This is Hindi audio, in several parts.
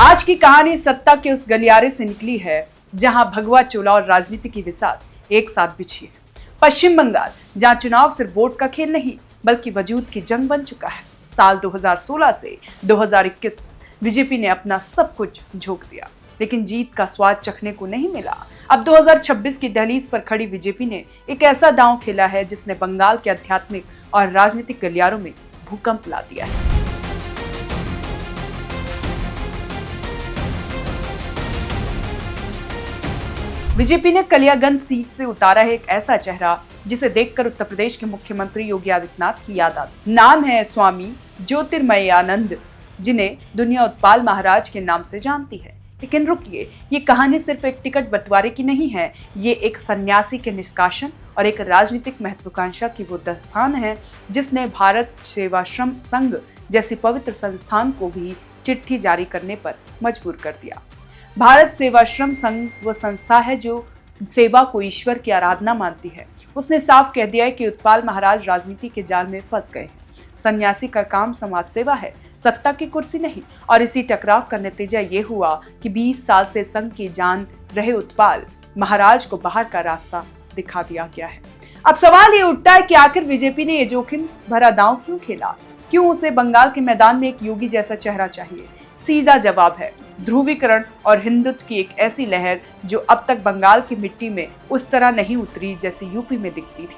आज की कहानी सत्ता के उस गलियारे से निकली है जहां भगवा चोला और राजनीति की विसात एक साथ बिछी है। पश्चिम बंगाल, जहां चुनाव सिर्फ वोट का खेल नहीं बल्कि वजूद की जंग बन चुका है। साल 2016 से 2021 तक बीजेपी ने अपना सब कुछ झोंक दिया, लेकिन जीत का स्वाद चखने को नहीं मिला। अब 2026 की दहलीज पर खड़ी बीजेपी ने एक ऐसा दांव खेला है जिसने बंगाल के आध्यात्मिक और राजनीतिक गलियारों में भूकंप ला दिया है। बीजेपी ने कलियागंज सीट से उतारा है एक ऐसा चेहरा जिसे देखकर उत्तर प्रदेश के मुख्यमंत्री योगी आदित्यनाथ की याद आती। नाम है स्वामी ज्योतिर्मयानंद, जिन्हें दुनिया उत्पाल महाराज के नाम से जानती है। लेकिन रुकिए, ये कहानी सिर्फ एक टिकट बंटवारे की नहीं है। ये एक सन्यासी के निष्कासन और एक राजनीतिक महत्वाकांक्षा की वो दास्तान है जिसने भारत सेवाश्रम संघ जैसी पवित्र संस्थान को भी चिट्ठी जारी करने पर मजबूर कर दिया। भारत सेवाश्रम संघ वो संस्था है जो सेवा को ईश्वर की आराधना मानती है। उसने साफ कह दिया है कि उत्पाल महाराज राजनीति के जाल में फंस गए हैं। सन्यासी का काम समाज सेवा है, सत्ता की कुर्सी नहीं। और इसी टकराव का नतीजा ये हुआ कि 20 साल से संघ की जान रहे उत्पाल महाराज को बाहर का रास्ता दिखा दिया गया है। अब सवाल ये उठता है कि आखिर बीजेपी ने ये जोखिम भरा दांव क्यों खेला? क्यों उसे बंगाल के मैदान में एक योगी जैसा चेहरा चाहिए? सीधा जवाब है ध्रुवीकरण और हिंदुत्व की एक ऐसी लहर जो अब तक बंगाल की मिट्टी में उस तरह नहीं उतरी जैसे यूपी में दिखती थी।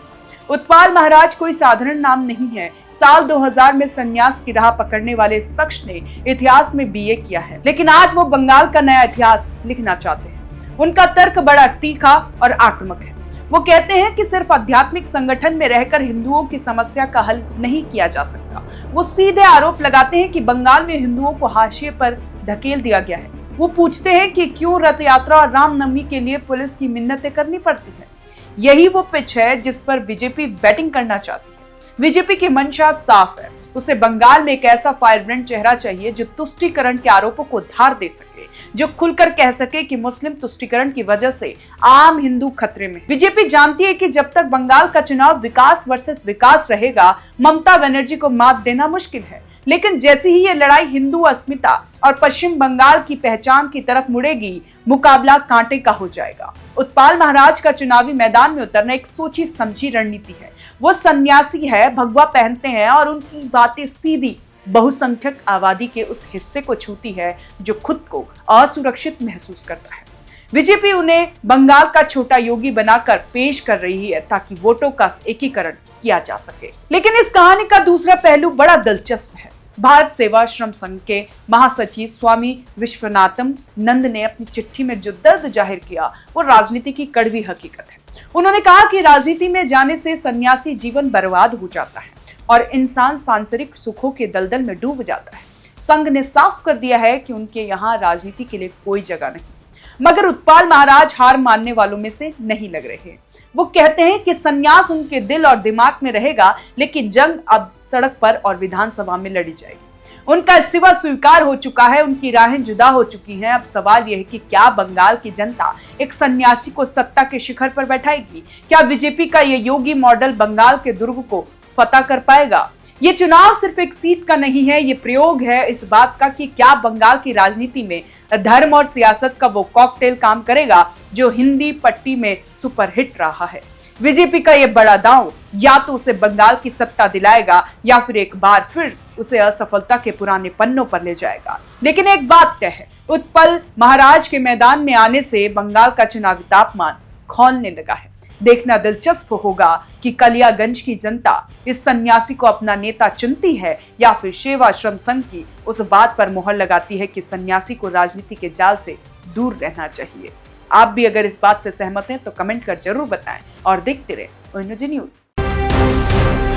उत्पाल महाराज कोई साधारण नाम नहीं है। साल 2000 में संन्यास की राह पकड़ने वाले शख्स ने इतिहास में बीए किया है, लेकिन आज वो बंगाल का नया इतिहास लिखना चाहते हैं। उनका तर्क बड़ा तीखा और आक्रामक है। वो कहते हैं कि सिर्फ आध्यात्मिक संगठन में रहकर हिंदुओं की समस्या का हल नहीं किया जा सकता। वो सीधे आरोप लगाते हैं कि बंगाल में हिंदुओं को हाशिए पर धकेल दिया गया है। वो पूछते हैं कि क्यों रथ यात्रा और रामनवमी के लिए पुलिस की मिन्नतें करनी पड़ती है। यही वो पिच है जिस पर बीजेपी बैटिंग करना चाहती है। बीजेपी की मंशा साफ है। उसे बंगाल में एक ऐसा फायरब्रांड चेहरा चाहिए जो तुष्टीकरण के आरोपों को धार दे सके, जो खुलकर कह सके कि मुस्लिम तुष्टीकरण की वजह से आम हिंदू खतरे में। बीजेपी जानती है कि जब तक बंगाल का चुनाव विकास वर्सेस विकास रहेगा, ममता बनर्जी को मात देना मुश्किल है। लेकिन जैसे ही ये लड़ाई हिंदू अस्मिता और पश्चिम बंगाल की पहचान की तरफ मुड़ेगी, मुकाबला कांटे का हो जाएगा। उत्पाल महाराज का चुनावी मैदान में उतरना एक सोची समझी रणनीति है। वो सन्यासी है, भगवा पहनते हैं और उनकी बातें सीधी बहुसंख्यक आबादी के उस हिस्से को छूती है जो खुद को असुरक्षित महसूस करता है। बीजेपी उन्हें बंगाल का छोटा योगी बनाकर पेश कर रही है ताकि वोटों का एकीकरण किया जा सके। लेकिन इस कहानी का दूसरा पहलू बड़ा दिलचस्प है। भारत सेवाश्रम संघ के महासचिव स्वामी विश्वनाथम नंद ने अपनी चिट्ठी में जो दर्द जाहिर किया वो राजनीति की कड़वी हकीकत है। उन्होंने कहा कि राजनीति में जाने से सन्यासी जीवन बर्बाद हो जाता है और इंसान सांसारिक सुखों के दलदल में डूब जाता है। संघ ने साफ कर दिया है कि उनके यहाँ राजनीति के लिए कोई जगह नहीं। मगर उत्पाल महाराज हार मानने वालों में से नहीं लग रहे। वो कहते हैं कि सन्यास उनके दिल और दिमाग में रहेगा, लेकिन जंग अब सड़क पर और विधानसभा में लड़ी जाएगी। उनका इस्तीफा स्वीकार हो चुका है, उनकी राहें जुदा हो चुकी हैं। अब सवाल यह है कि क्या बंगाल की जनता एक सन्यासी को सत्ता के शिखर पर बैठाएगी? क्या बीजेपी का ये योगी मॉडल बंगाल के दुर्ग को फतह कर पाएगा? ये चुनाव सिर्फ एक सीट का नहीं है, ये प्रयोग है इस बात का कि क्या बंगाल की राजनीति में धर्म और सियासत का वो कॉकटेल काम करेगा जो हिंदी पट्टी में सुपरहिट रहा है। बीजेपी का ये बड़ा दांव या तो उसे बंगाल की सत्ता दिलाएगा या फिर एक बार फिर उसे असफलता के पुराने पन्नों पर ले जाएगा। लेकिन एक बात तय है, उत्पल महाराज के मैदान में आने से बंगाल का चुनावी तापमान खौलने लगा है। देखना दिलचस्प होगा कि कलियागंज की जनता इस सन्यासी को अपना नेता चुनती है या फिर सेवाश्रम संघ की उस बात पर मोहर लगाती है कि सन्यासी को राजनीति के जाल से दूर रहना चाहिए। आप भी अगर इस बात से सहमत हैं तो कमेंट कर जरूर बताएं और देखते रहें ओएनजी न्यूज़।